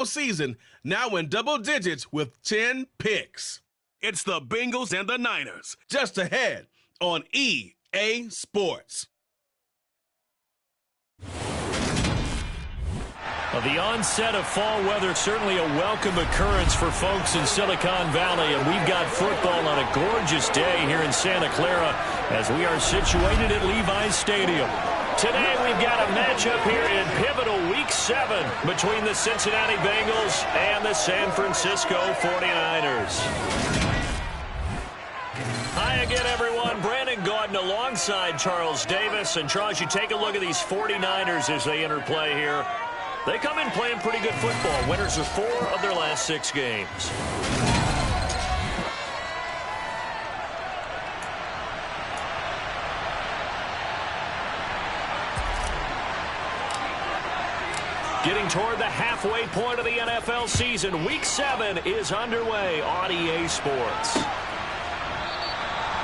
season, now in double digits with 10 picks. It's the Bengals and the Niners, just ahead on EA Sports. Well, the onset of fall weather, certainly a welcome occurrence for folks in Silicon Valley, and we've got football on a gorgeous day here in Santa Clara as we are situated at Levi's Stadium. Today we've got a matchup here in pivotal Week 7 between the Cincinnati Bengals and the San Francisco 49ers. Hi again, everyone. Brandon Gaudin alongside Charles Davis. And Charles, you take a look at these 49ers as they enter play here. They come in playing pretty good football. Winners of 4 of their last 6 games. Getting toward the halfway point of the NFL season, Week 7 is underway on EA Sports.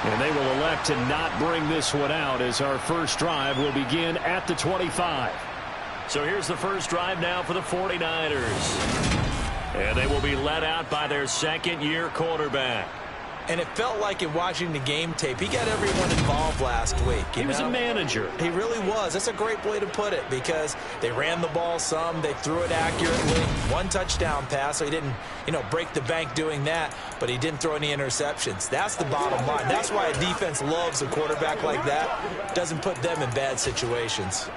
And they will elect to not bring this one out as our first drive will begin at the 25. So here's the first drive now for the 49ers. And they will be led out by their second-year quarterback. And it felt like in watching the game tape, he got everyone involved last week. He was a manager. He really was. That's a great way to put it because they ran the ball some. They threw it accurately. 1 touchdown pass, so he didn't, break the bank doing that, but he didn't throw any interceptions. That's the bottom line. That's why a defense loves a quarterback like that. Doesn't put them in bad situations.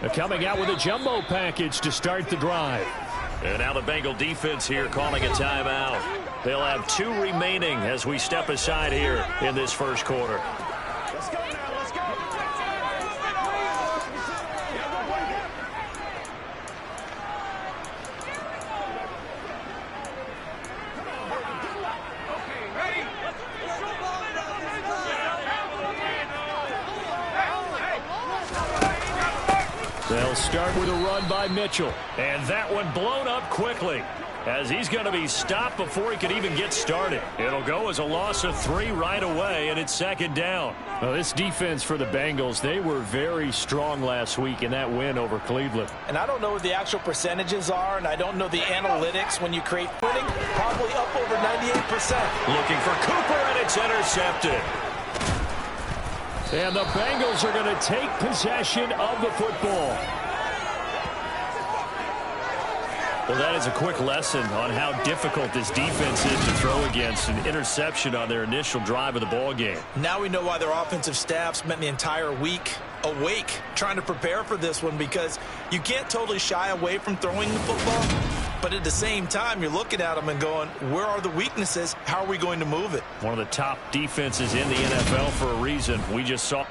They're coming out with a jumbo package to start the drive. And now the Bengal defense here calling a timeout. They'll have 2 remaining as we step aside here in this first quarter. Let's go now, let's go. They'll start with a run by Mitchell. And that one blown up quickly as he's going to be stopped before he could even get started. It'll go as a loss of 3 right away, and it's second down. Well, this defense for the Bengals, they were very strong last week in that win over Cleveland. And I don't know what the actual percentages are, and I don't know the analytics when you create winning. Probably up over 98%. Looking for Cooper, and it's intercepted. And the Bengals are going to take possession of the football. Well, that is a quick lesson on how difficult this defense is to throw against. An interception on their initial drive of the ball game. Now we know why their offensive staff spent the entire week awake trying to prepare for this one, because you can't totally shy away from throwing the football. But at the same time, you're looking at them and going, where are the weaknesses? How are we going to move it? One of the top defenses in the NFL for a reason. We just saw.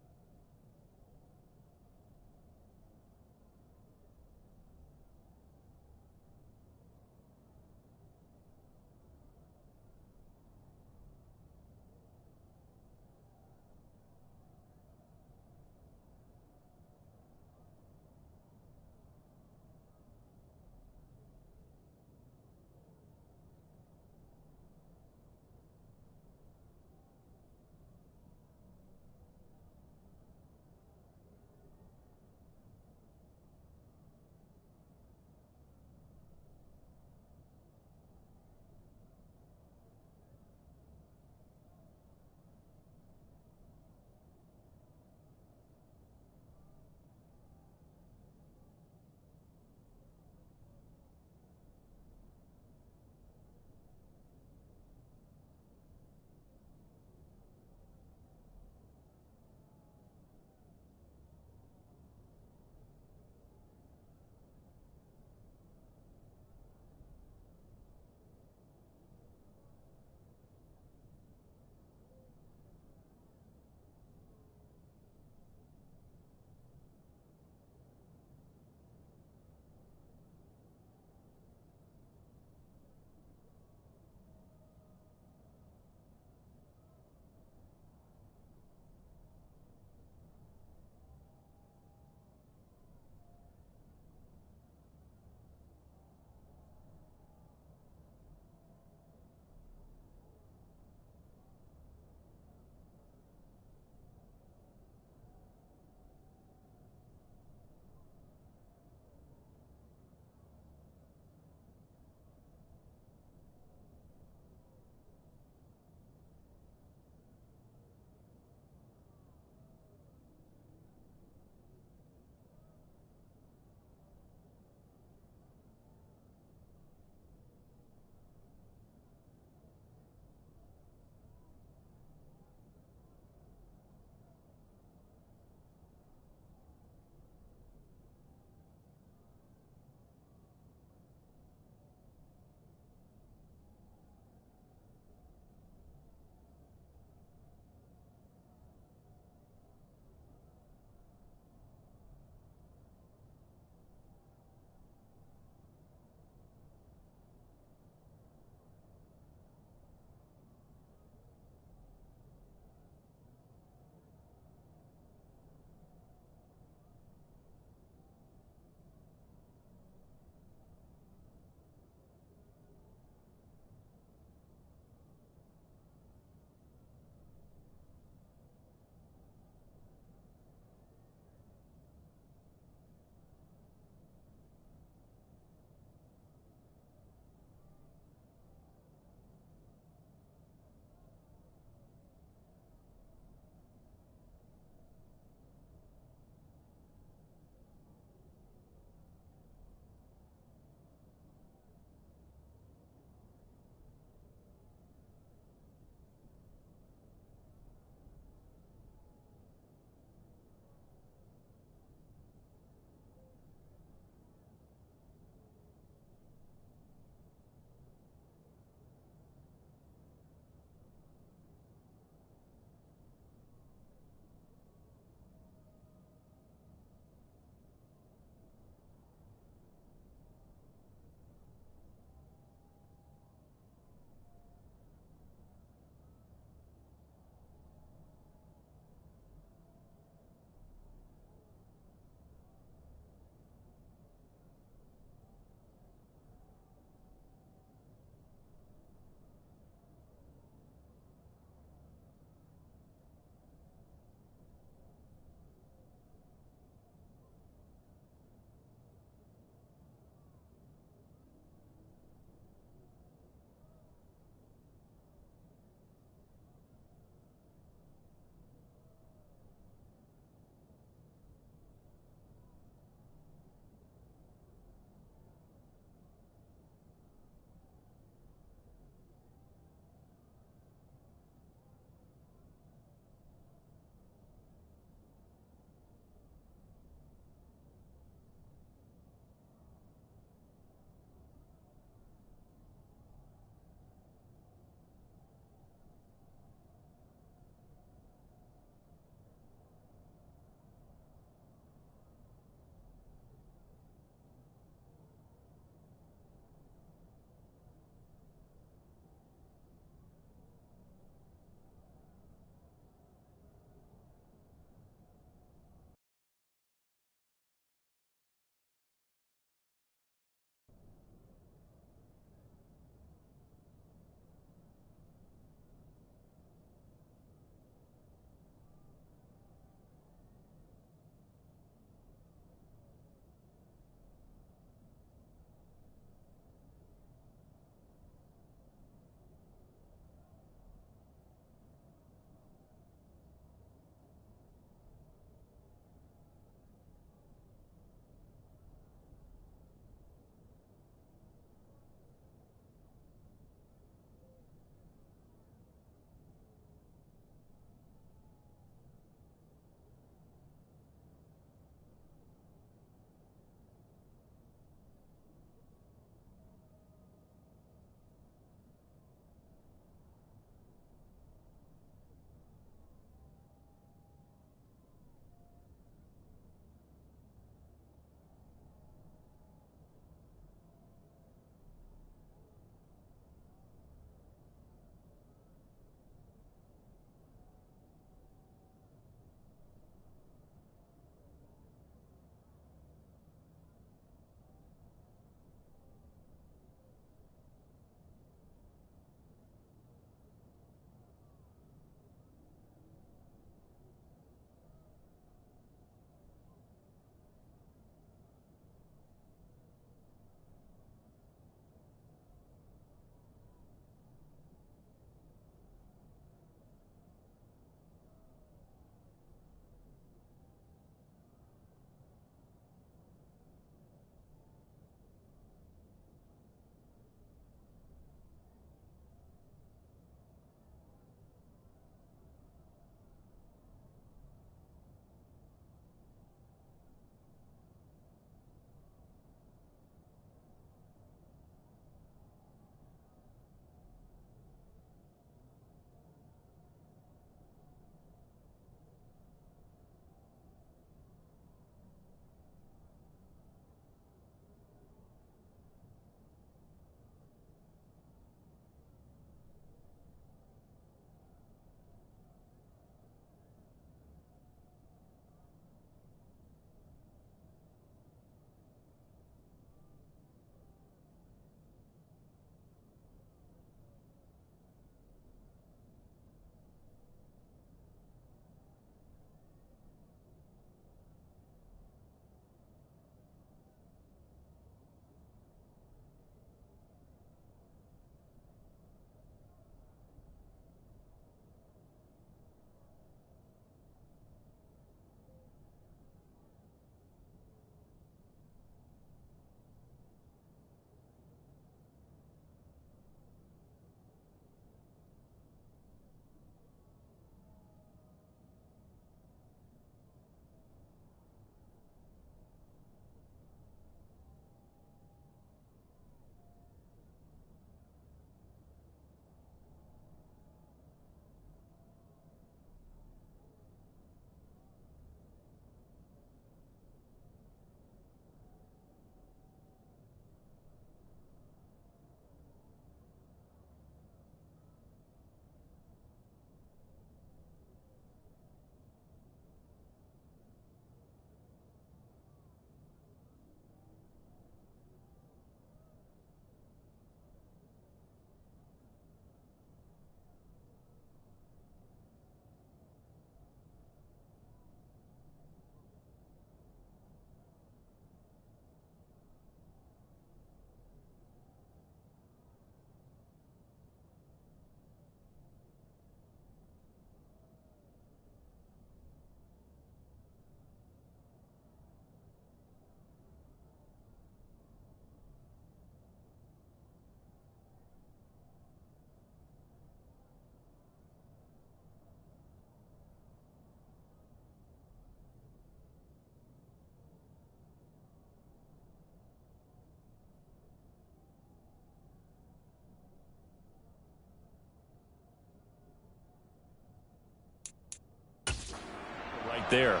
there.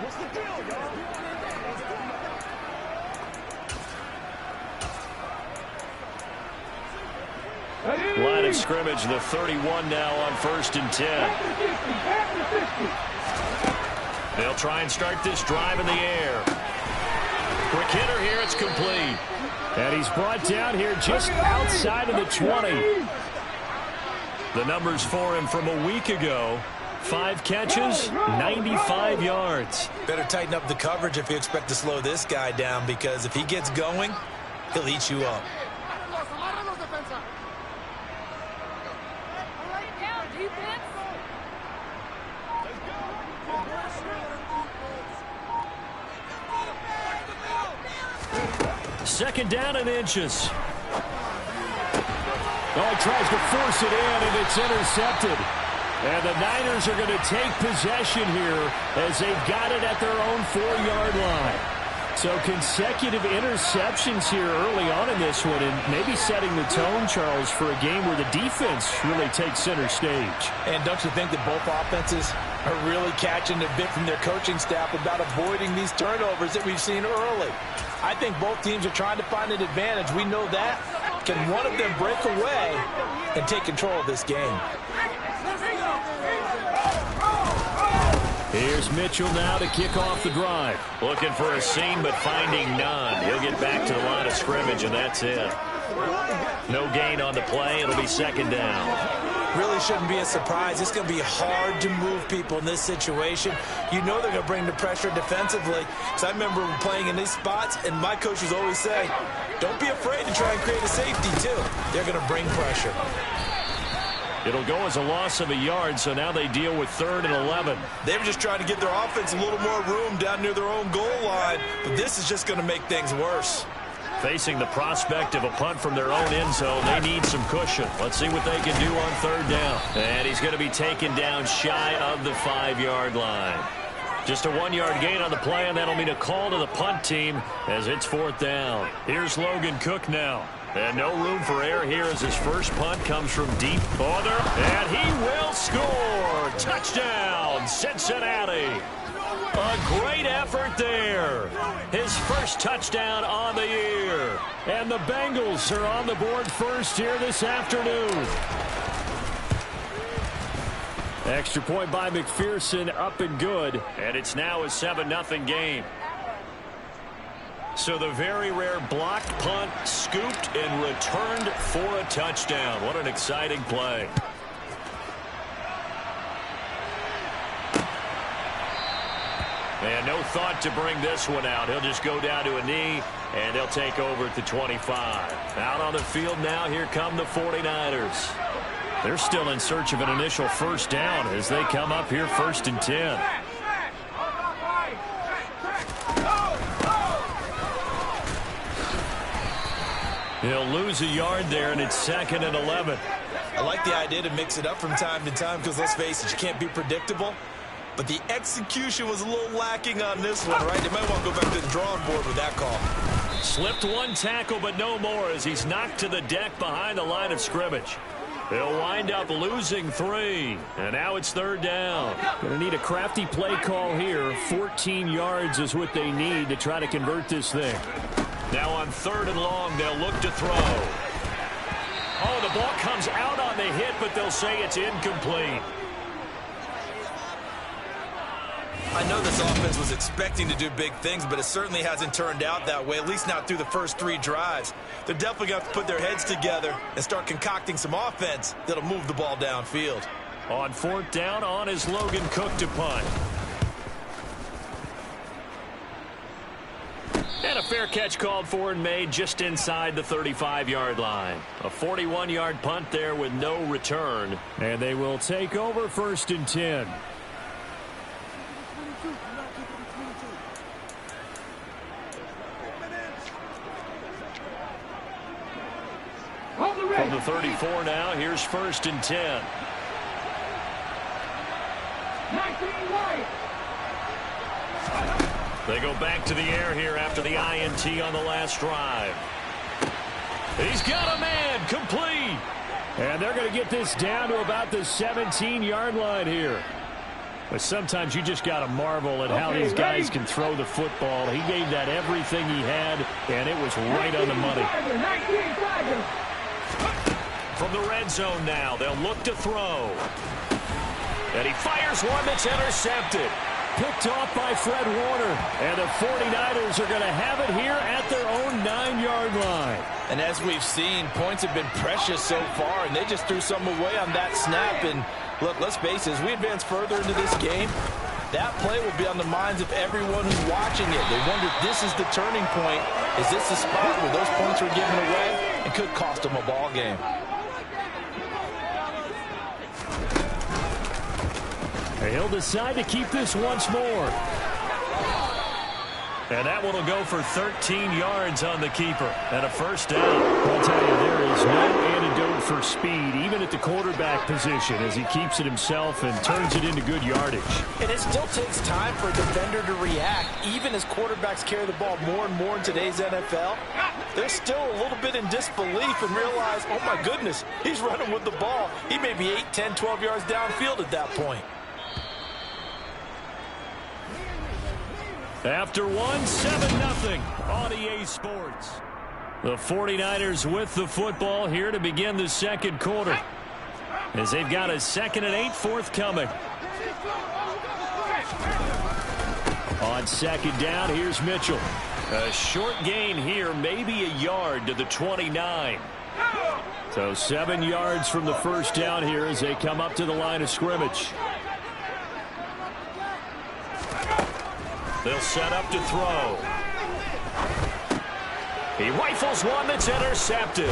What's the deal, y'all? Line of scrimmage, the 31 now on 1st and 10. They'll try and start this drive in the air. Quick hitter here, it's complete. And he's brought down here just outside of the 20. The numbers for him from a week ago. 5 catches, 95 yards. Better tighten up the coverage if you expect to slow this guy down, because if he gets going, he'll eat you up. Second down and inches. Oh, he tries to force it in, and it's intercepted. And the Niners are going to take possession here as they've got it at their own 4-yard line. So consecutive interceptions here early on in this one, and maybe setting the tone, Charles, for a game where the defense really takes center stage. And don't you think that both offenses are really catching a bit from their coaching staff about avoiding these turnovers that we've seen early? I think both teams are trying to find an advantage. We know that. Can one of them break away and take control of this game? Here's Mitchell now to kick off the drive. Looking for a seam, but finding none. He'll get back to the line of scrimmage, and that's it. No gain on the play. It'll be second down. Really shouldn't be a surprise. It's going to be hard to move people in this situation. You know they're going to bring the pressure defensively. Because I remember playing in these spots, and my coaches always say, don't be afraid to try and create a safety, too. They're going to bring pressure. It'll go as a loss of a yard, so now they deal with 3rd and 11. They were just trying to give their offense a little more room down near their own goal line, but this is just going to make things worse. Facing the prospect of a punt from their own end zone, they need some cushion. Let's see what they can do on 3rd down. And he's going to be taken down shy of the 5-yard line. Just a 1-yard gain on the play, and that'll mean a call to the punt team as it's 4th down. Here's Logan Cook now. And no room for error here as his first punt comes from deep. And he will score. Touchdown, Cincinnati. A great effort there. His first touchdown on the year. And the Bengals are on the board first here this afternoon. Extra point by McPherson, up and good. And it's now a 7-0 game. So the very rare blocked punt, scooped and returned for a touchdown. What an exciting play. And no thought to bring this one out. He'll just go down to a knee, and they'll take over at the 25. Out on the field now, here come the 49ers. They're still in search of an initial first down as they come up here 1st and 10. He'll lose a yard there, and it's 2nd and 11. I like the idea to mix it up from time to time because, let's face it, you can't be predictable. But the execution was a little lacking on this one, right? They might want to go back to the drawing board with that call. Slipped one tackle, but no more as he's knocked to the deck behind the line of scrimmage. They'll wind up losing 3. And now it's 3rd down. Going to need a crafty play call here. 14 yards is what they need to try to convert this thing. Now on 3rd and long, they'll look to throw. Oh, the ball comes out on the hit, but they'll say it's incomplete. I know this offense was expecting to do big things, but it certainly hasn't turned out that way, at least not through the first 3 drives. They're definitely going to have to put their heads together and start concocting some offense that'll move the ball downfield. On 4th down, on is Logan Cook to punt. And a fair catch called for and made just inside the 35-yard line. A 41-yard punt there with no return. And they will take over 1st and 10. From the 34 now, here's 1st and 10. They go back to the air here after the INT on the last drive. He's got a man, complete. And they're going to get this down to about the 17-yard line here. But sometimes you just got to marvel at how these guys can throw the football. He gave that everything he had, and it was right on the money. From the red zone now, they'll look to throw. And he fires one that's intercepted. Picked off by Fred Warner. And the 49ers are going to have it here at their own 9-yard line. And as we've seen, points have been precious so far, and they just threw some away on that snap. And look, let's face it, as we advance further into this game, that play will be on the minds of everyone who's watching it. They wonder if this is the turning point. Is this the spot where those points were given away and could cost them a ball game? He'll decide to keep this once more. And that one will go for 13 yards on the keeper and a first down. I'll tell you, there is no antidote for speed, even at the quarterback position, as he keeps it himself and turns it into good yardage. And it still takes time for a defender to react. Even as quarterbacks carry the ball more and more in today's NFL, they're still a little bit in disbelief and realize, oh my goodness, he's running with the ball. He may be 8, 10, 12 yards downfield at that point. After one, 7-0 on EA Sports. The 49ers with the football here to begin the second quarter, as they've got a 2nd and 8 forthcoming. On second down, here's Mitchell. A short gain here, maybe a yard to the 29. So 7 yards from the first down here as they come up to the line of scrimmage. They'll set up to throw. He rifles one that's intercepted.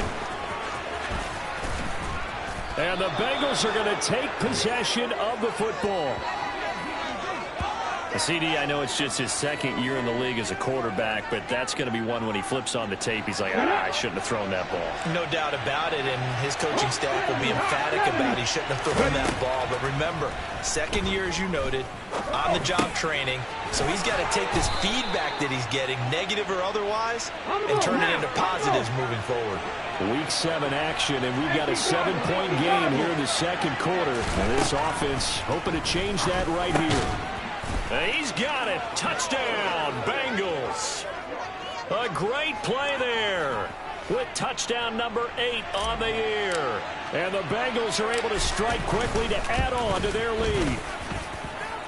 And the Bengals are going to take possession of the football. CD, I know it's just his 2nd year in the league as a quarterback, but that's going to be one when he flips on the tape. He's like, I shouldn't have thrown that ball. No doubt about it, and his coaching staff will be emphatic about he shouldn't have thrown that ball. But remember, 2nd year, as you noted, on-the-job training, so he's got to take this feedback that he's getting, negative or otherwise, and turn it into positives moving forward. Week 7 action, and we've got a 7-point game here in the second quarter. And this offense hoping to change that right here. He's got it. Touchdown, Bengals. A great play there with touchdown number 8 on the year. And the Bengals are able to strike quickly to add on to their lead.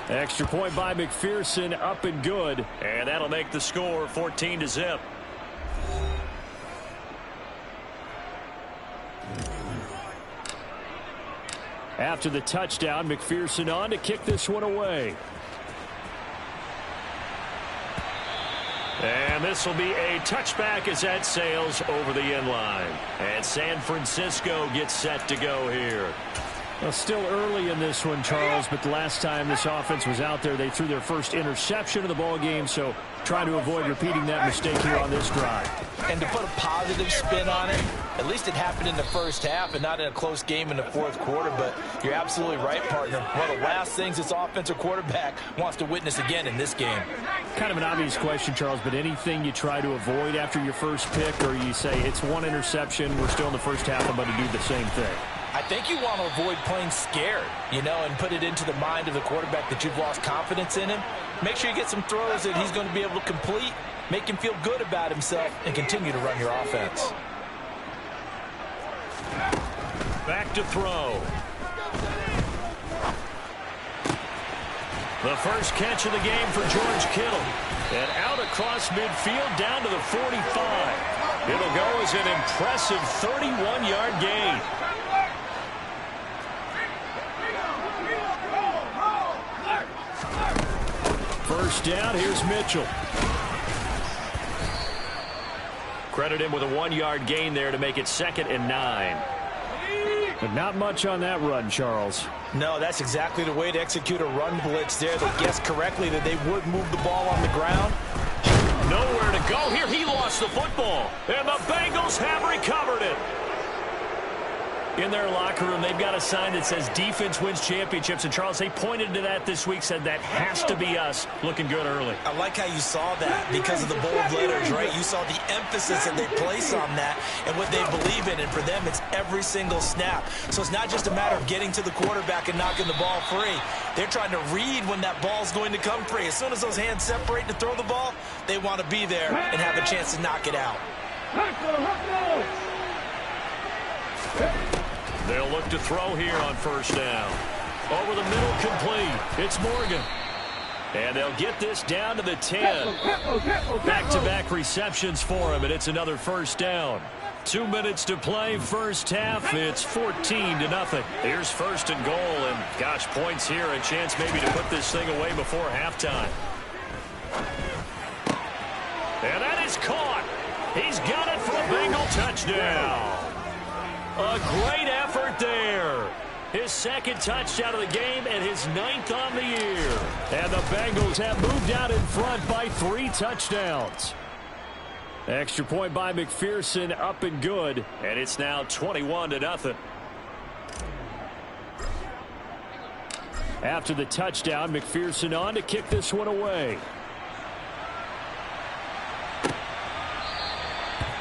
Extra point by McPherson, up and good. And that'll make the score 14-0. After the touchdown, McPherson on to kick this one away. And this will be a touchback as that sails over the end line. And San Francisco gets set to go here. Well, still early in this one, Charles, but the last time this offense was out there, they threw their first interception of the ball game, so trying to avoid repeating that mistake here on this drive. And to put a positive spin on it, at least it happened in the first half and not in a close game in the fourth quarter, but you're absolutely right, partner. One of the last things this offensive quarterback wants to witness again in this game. Kind of an obvious question, Charles, but anything you try to avoid after your first pick, or you say it's one interception, we're still in the first half, I'm going to do the same thing? I think you want to avoid playing scared, and put it into the mind of the quarterback that you've lost confidence in him. Make sure you get some throws that he's going to be able to complete, make him feel good about himself, and continue to run your offense. Back to throw. The first catch of the game for George Kittle. And out across midfield down to the 45. It'll go as an impressive 31-yard gain. First down, here's Mitchell. Credit him with a 1-yard gain there to make it 2nd and 9. But not much on that run, Charles. No, that's exactly the way to execute a run blitz there. They guessed correctly that they would move the ball on the ground. Nowhere to go here. He lost the football. And the Bengals have recovered it. In their locker room, they've got a sign that says defense wins championships. And, Charles, they pointed to that this week, said that has to be us. Looking good early. I like how you saw that because of the bold letters, right? You saw the emphasis that they place on that and what they believe in. And for them, it's every single snap. So it's not just a matter of getting to the quarterback and knocking the ball free. They're trying to read when that ball's going to come free. As soon as those hands separate to throw the ball, they want to be there and have a chance to knock it out. They'll look to throw here on first down. Over the middle, complete. It's Morgan. And they'll get this down to the 10. Back-to-back receptions for him, and it's another first down. 2 minutes to play, first half. It's 14-0. Here's first and goal, and gosh, points here. A chance maybe to put this thing away before halftime. And that is caught. He's got it for a Bengal touchdown. A great effort there. His second touchdown of the game and his 9th on the year. And the Bengals have moved out in front by 3 touchdowns. Extra point by McPherson, up and good. And it's now 21-0. After the touchdown, McPherson on to kick this one away.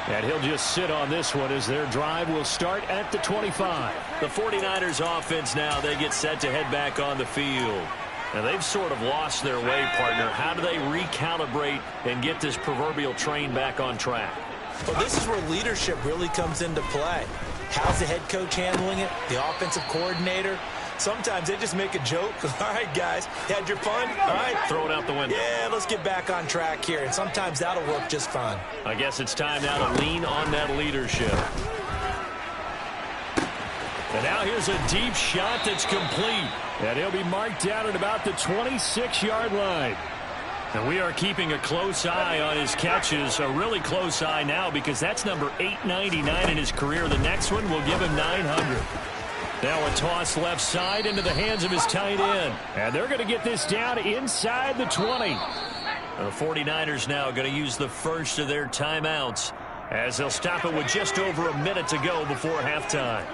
And he'll just sit on this one as their drive will start at the 25. The 49ers offense now, they get set to head back on the field. And they've sort of lost their way, partner. How do they recalibrate and get this proverbial train back on track? Well, this is where leadership really comes into play. How's the head coach handling it? The offensive coordinator? Sometimes they just make a joke. All right, guys, you had your fun? All right. Throw it out the window. Yeah, let's get back on track here. And sometimes that'll work just fine. I guess it's time now to lean on that leadership. And now here's a deep shot that's complete. And he'll be marked down at about the 26-yard line. And we are keeping a close eye on his catches. A really close eye now because that's number 899 in his career. The next one will give him 900. Now a toss left side into the hands of his tight end. And they're going to get this down inside the 20. The 49ers now going to use the first of their timeouts as they'll stop it with just over a minute to go before halftime.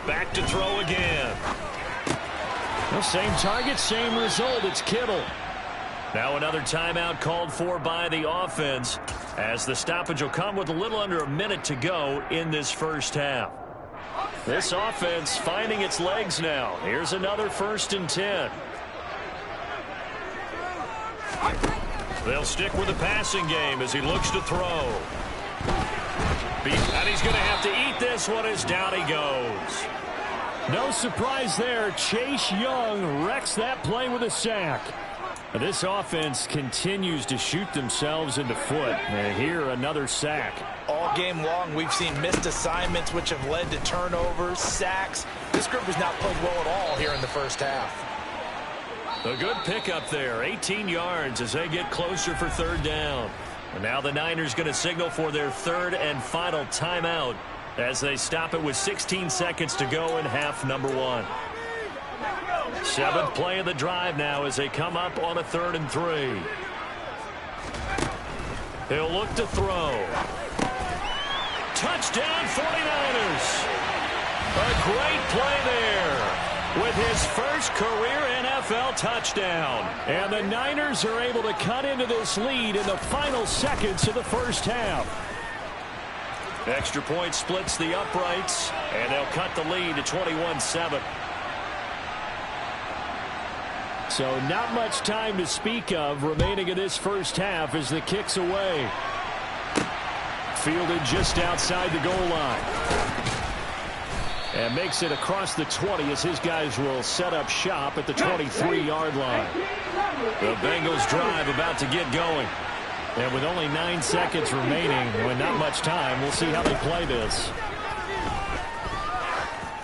Back to throw again. Well, same target, same result. It's Kittle. Now another timeout called for by the offense as the stoppage will come with a little under a minute to go in this first half. This offense finding its legs now. Here's another 1st and 10. They'll stick with the passing game as he looks to throw. And he's going to have to eat this one as down he goes. No surprise there. Chase Young wrecks that play with a sack. This offense continues to shoot themselves in the foot. And here, another sack. All game long, we've seen missed assignments, which have led to turnovers, sacks. This group has not played well at all here in the first half. A good pickup there, 18 yards as they get closer for 3rd down. And now the Niners going to signal for their 3rd and final timeout as they stop it with 16 seconds to go in half number 1. 7th play of the drive now as they come up on a 3rd and 3. He'll look to throw. Touchdown 49ers. A great play there with his first career NFL touchdown. And the Niners are able to cut into this lead in the final seconds of the first half. Extra point splits the uprights, and they'll cut the lead to 21-7. So not much time to speak of remaining in this first half as the kick's away. Fielded just outside the goal line. And makes it across the 20 as his guys will set up shop at the 23-yard line. The Bengals drive about to get going. And with only 9 seconds remaining, with not much time, we'll see how they play this.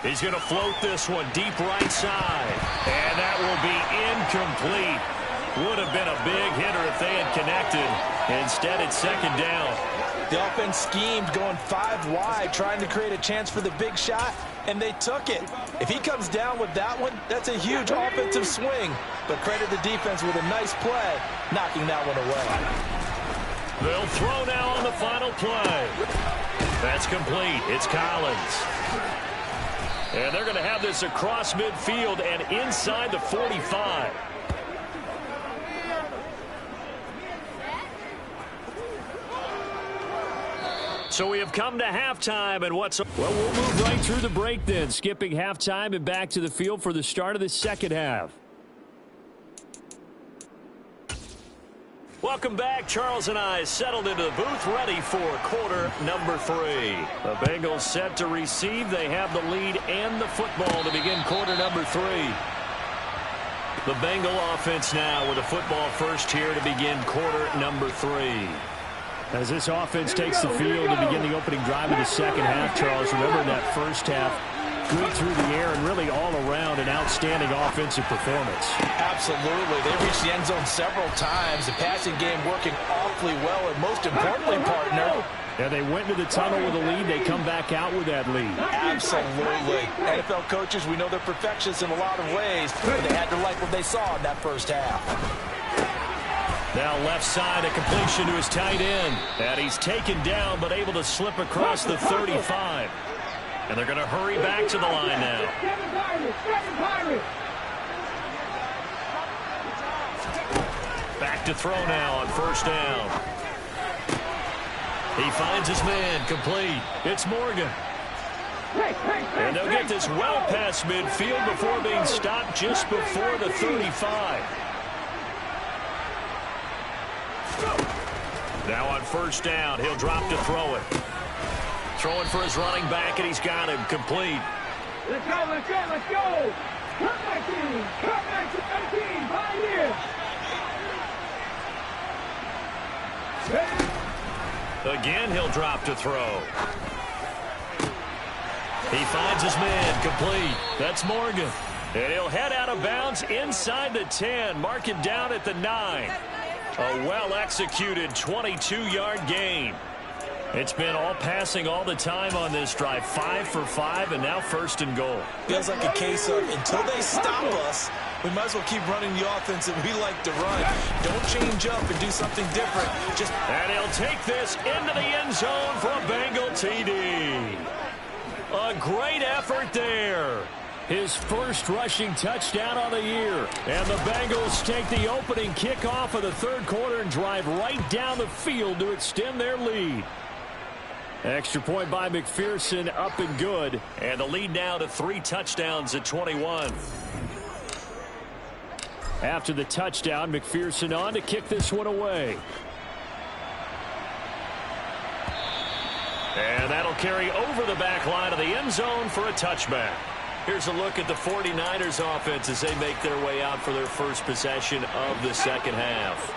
He's going to float this one deep right side. And that will be incomplete. Would have been a big hitter if they had connected. Instead, it's 2nd down. The offense schemed going 5 wide, trying to create a chance for the big shot, and they took it. If he comes down with that one, that's a huge offensive swing. But credit the defense with a nice play, knocking that one away. They'll throw now on the final play. That's complete. It's Collins. And they're going to have this across midfield and inside the 45. So we have come to halftime, and well, we'll move right through the break then, skipping halftime and back to the field for the start of the second half. Welcome back. Charles and I settled into the booth, ready for quarter number 3. The Bengals set to receive. They have the lead and the football to begin quarter number 3. The Bengal offense now with the football first here to begin quarter number 3. As this offense takes the field to begin the opening drive of the second half, Charles, remember in that first half, good through the air and really all around an outstanding offensive performance. Absolutely. They reached the end zone several times. The passing game working awfully well, and most importantly, partner, yeah, they went into the tunnel with a lead. They come back out with that lead. Absolutely. NFL coaches, we know they're perfectionists in a lot of ways, but they had to like what they saw in that first half. Now left side, a completion to his tight end. And he's taken down, but able to slip across the 35. And they're going to hurry back to the line now. Back to throw now on first down. He finds his man, complete. It's Morgan. And they'll get this well past midfield before being stopped just before the 35. Now on first down, he'll drop to throw it. Throwing for his running back, and he's got him complete. Let's go, let's go, let's go! Come back to 13, 5 years! Again, he'll drop to throw. He finds his man, complete. That's Morgan. And he'll head out of bounds inside the 10, mark him down at the 9. A well-executed 22-yard gain. It's been all passing all the time on this drive. 5 for 5, and now first and goal. Feels like a case of until they stop us, we might as well keep running the offense that we like to run. Don't change up and do something different. And he'll take this into the end zone for a Bengal TD. A great effort there. His first rushing touchdown on the year. And the Bengals take the opening kickoff of the third quarter and drive right down the field to extend their lead. Extra point by McPherson, up and good. And the lead now to 3 touchdowns at 21. After the touchdown, McPherson on to kick this one away. And that'll carry over the back line of the end zone for a touchback. Here's a look at the 49ers offense as they make their way out for their first possession of the second half.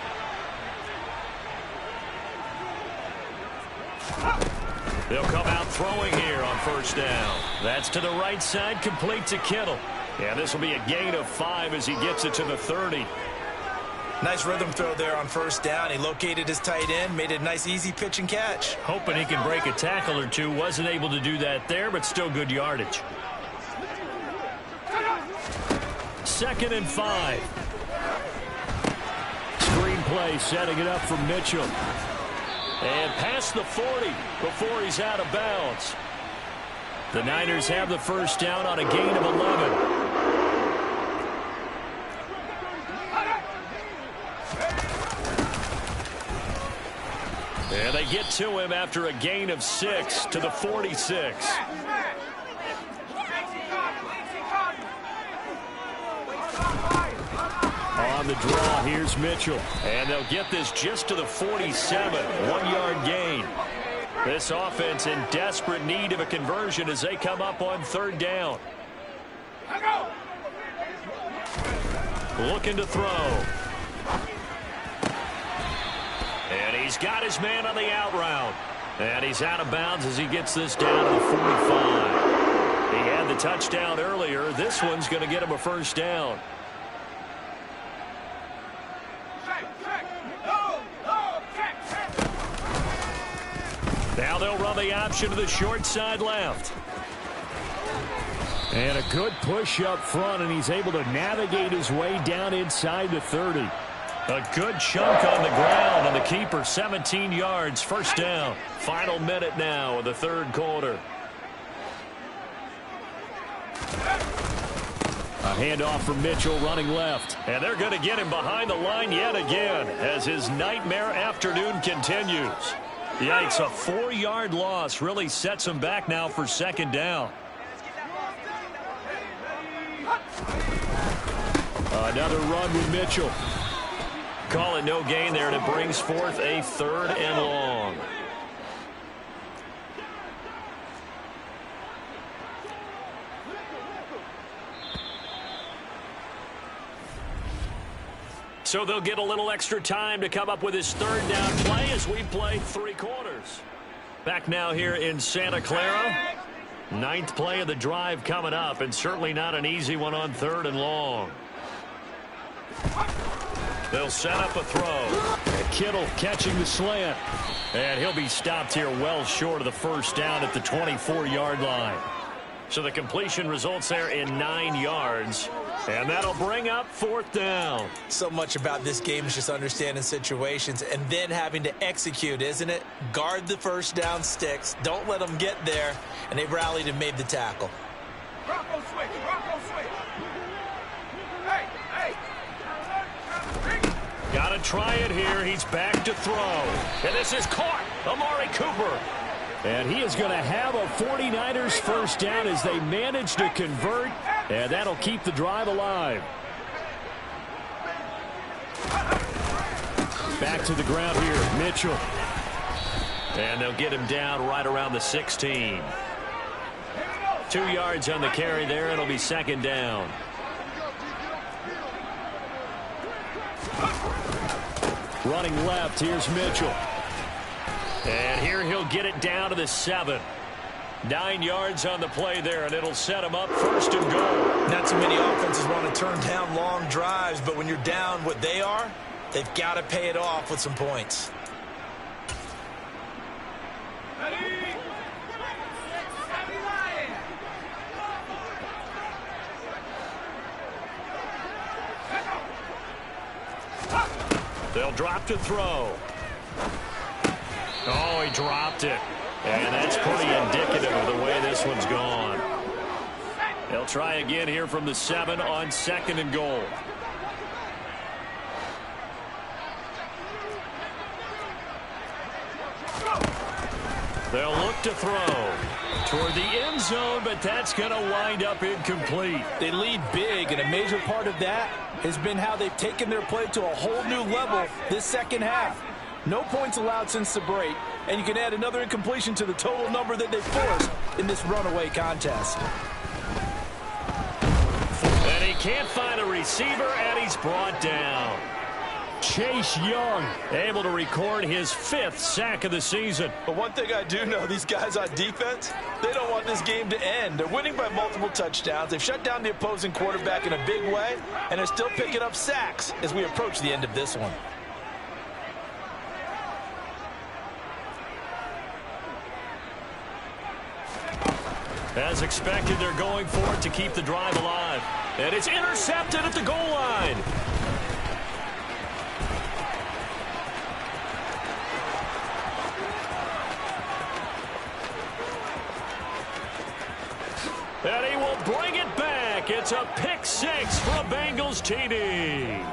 They'll come out throwing here on first down. That's to the right side, complete to Kittle. Yeah, this will be a gain of 5 as he gets it to the 30. Nice rhythm throw there on first down. He located his tight end, made it a nice easy pitch and catch. Hoping he can break a tackle or two. Wasn't able to do that there, but still good yardage. 2nd and 5. Screen play setting it up for Mitchell. And past the 40 before he's out of bounds. The Niners have the first down on a gain of 11. And they get to him after a gain of 6 to the 46. On the draw, here's Mitchell. And they'll get this just to the 47. 1-yard gain. This offense in desperate need of a conversion as they come up on third down. Looking to throw. And he's got his man on the out route. And he's out of bounds as he gets this down to the 45. He had the touchdown earlier. This one's going to get him a first down. Now they'll run the option to the short side left. And a good push up front, and he's able to navigate his way down inside the 30. A good chunk on the ground, and the keeper 17 yards, first down. Final minute now of the third quarter. A handoff from Mitchell running left. And they're going to get him behind the line yet again as his nightmare afternoon continues. Yikes, a 4-yard loss really sets him back now for second down. Another run with Mitchell. Call it no gain there, and it brings forth a third and long. So they'll get a little extra time to come up with his third down play as we play 3 quarters. Back now here in Santa Clara. 9th play of the drive coming up, and certainly not an easy one on third and long. They'll set up a throw. And Kittle catching the slant. And he'll be stopped here well short of the first down at the 24-yard line. So the completion results there in 9 yards. And that'll bring up 4th down. So much about this game is just understanding situations and then having to execute, isn't it? Guard the first down sticks. Don't let them get there. And they've rallied and made the tackle. Rocco switch. Rocco switch. Hey, hey. Got to try it here. He's back to throw. And this is caught. Amari Cooper. And he is going to have a 49ers first down as they manage to convert. And that'll keep the drive alive. Back to the ground here, Mitchell. And they'll get him down right around the 16. 2 yards on the carry there. It'll be second down. Running left, here's Mitchell. And here he'll get it down to the 7. 9 yards on the play there, and it'll set him up first and goal. Not too many offenses want to turn down long drives, but when you're down what they are, they've got to pay it off with some points. They'll drop to throw. Oh, he dropped it. And that's pretty indicative of the way this one's gone. They'll try again here from the 7 on 2nd and goal. They'll look to throw toward the end zone, but that's going to wind up incomplete. They lead big, and a major part of that has been how they've taken their play to a whole new level this second half. No points allowed since the break, and you can add another incompletion to the total number that they forced in this runaway contest. And he can't find a receiver, and he's brought down. Chase Young able to record his 5th sack of the season. But one thing I do know, these guys on defense, they don't want this game to end. They're winning by multiple touchdowns. They've shut down the opposing quarterback in a big way, and they're still picking up sacks as we approach the end of this one. As expected, they're going for it to keep the drive alive. And it's intercepted at the goal line. And he will bring it back. It's a pick 6 for a Bengals TD.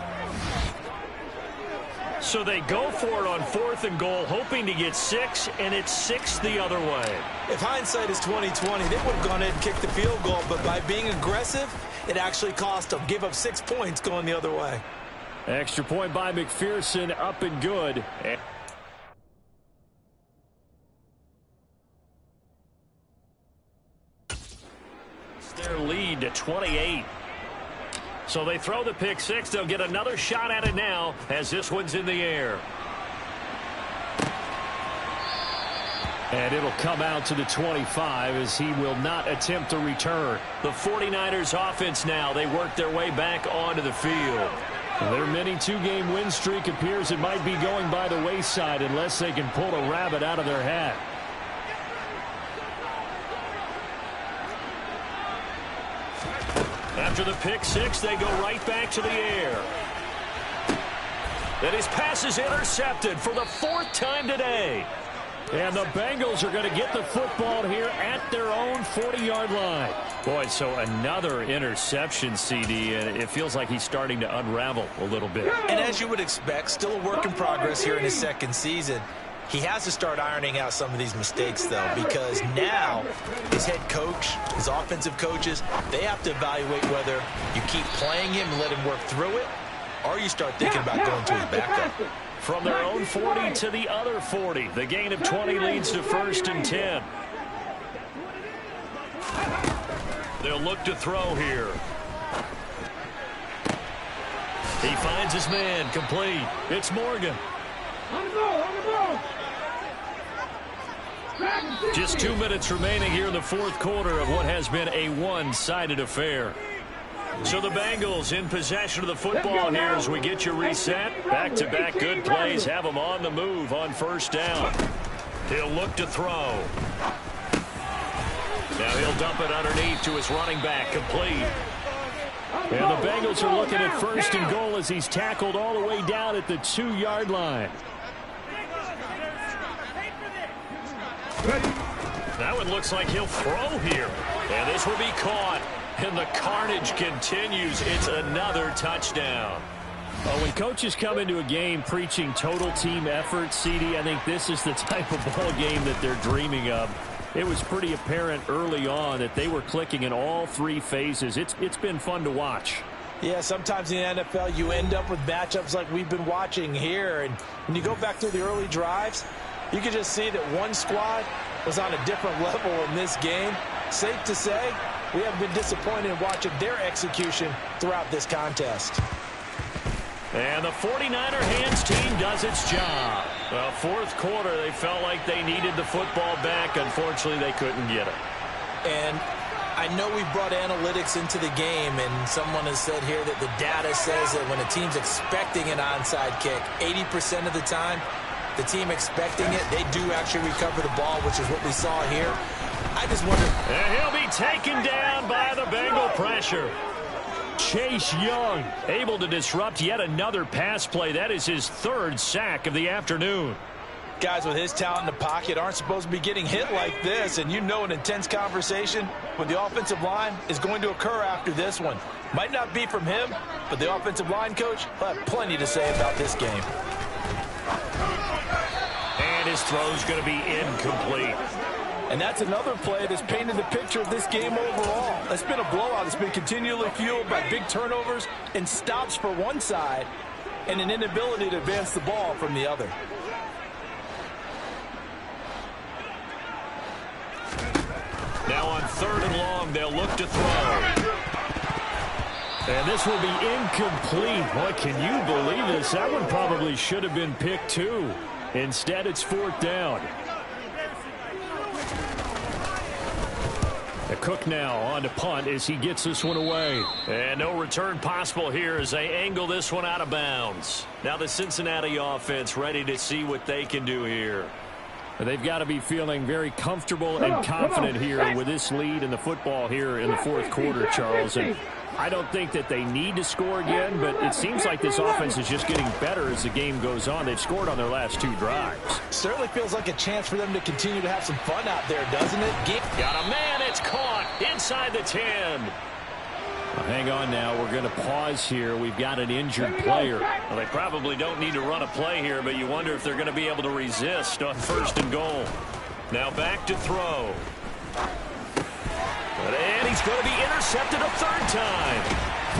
So they go for it on 4th and goal, hoping to get 6, and it's 6 the other way. If hindsight is 20/20, they would have gone in and kicked the field goal, but by being aggressive, it actually cost them. Give up 6 points going the other way. Extra point by McPherson, up and good. Their lead to 28. So they throw the pick 6. They'll get another shot at it now as this one's in the air. And it'll come out to the 25 as he will not attempt to return. The 49ers offense now, they work their way back onto the field. Their mini 2-game win streak appears it might be going by the wayside unless they can pull a rabbit out of their hat. After the pick 6, they go right back to the air. And his pass is intercepted for the 4th time today. And the Bengals are going to get the football here at their own 40-yard line. Boy, so another interception, CD, and it feels like he's starting to unravel a little bit. And as you would expect, still a work in progress here in his 2nd season. He has to start ironing out some of these mistakes, though, because now his head coach, his offensive coaches, they have to evaluate whether you keep playing him and let him work through it, or you start thinking about going to his backup. From their own 40 to the other 40. The gain of 20 leads to 1st and 10. They'll look to throw here. He finds his man, complete. It's Morgan. On the ball, on the ball. Just 2 minutes remaining here in the 4th quarter of what has been a one-sided affair. So the Bengals in possession of the football here as we get you reset. Back-to-back good plays have them on the move on 1st down. He'll look to throw. Now he'll dump it underneath to his running back, complete. And the Bengals are looking at 1st and goal as he's tackled all the way down at the 2-yard line. That one looks like he'll throw here. And this will be caught. And the carnage continues. It's another touchdown. Well, when coaches come into a game preaching total team effort, CD, I think this is the type of ball game that they're dreaming of. It was pretty apparent early on that they were clicking in all 3 phases. It's been fun to watch. Yeah, sometimes in the NFL you end up with matchups like we've been watching here. And when you go back through the early drives, you can just see that one squad was on a different level in this game. Safe to say, we have been disappointed in watching their execution throughout this contest. And the 49er hands team does its job. Well, 4th quarter, they felt like they needed the football back. Unfortunately, they couldn't get it. And I know we've brought analytics into the game, and someone has said here that the data says that when a team's expecting an onside kick, 80% of the time, the team expecting it, they do actually recover the ball, which is what we saw here. I just wonder. And he'll be taken down by the Bengal pressure. Chase Young able to disrupt yet another pass play. That is his 3rd sack of the afternoon. Guys with his talent in the pocket aren't supposed to be getting hit like this, and you know an intense conversation with the offensive line is going to occur after this one. Might not be from him, but the offensive line coach will have plenty to say about this game. And his throw's going to be incomplete. And that's another play that's painted the picture of this game overall. It's been a blowout. It's been continually fueled by big turnovers and stops for one side and an inability to advance the ball from the other. Now on 3rd and long, they'll look to throw. And this will be incomplete. Boy, can you believe this? That one probably should have been picked too. Instead, it's 4th down. The Cook now on to punt as he gets this one away. And no return possible here as they angle this one out of bounds. Now the Cincinnati offense ready to see what they can do here. They've got to be feeling very comfortable and confident here with this lead in the football here in the 4th quarter, Charles. And I don't think that they need to score again, but it seems like this offense is just getting better as the game goes on. They've scored on their last 2 drives. Certainly feels like a chance for them to continue to have some fun out there, doesn't it? Got a man, it's caught inside the 10. Well, hang on now, we're going to pause here. We've got an injured player. Well, they probably don't need to run a play here, but you wonder if they're going to be able to resist on 1st and goal. Now back to throw. And he's going to be intercepted a 3rd time.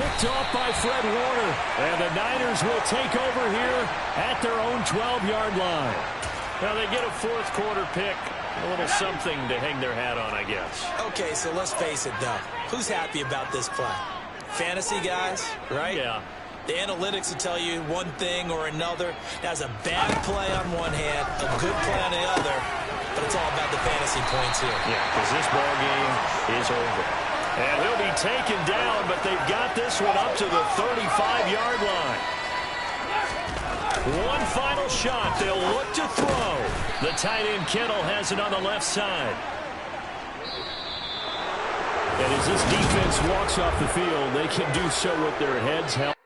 Picked off by Fred Warner. And the Niners will take over here at their own 12-yard line. Now they get a 4th quarter pick. A little something to hang their hat on, I guess. Okay, so let's face it, though. Who's happy about this play? Fantasy guys, right? Yeah. The analytics will tell you one thing or another. That's a bad play on one hand, a good play on the other, but it's all about the fantasy points here. Yeah, because this ball game is over. And he'll be taken down, but they've got this one up to the 35-yard line. One final shot. They'll look to throw. The tight end Kittle has it on the left side. And as this defense walks off the field, they can do so with their heads held.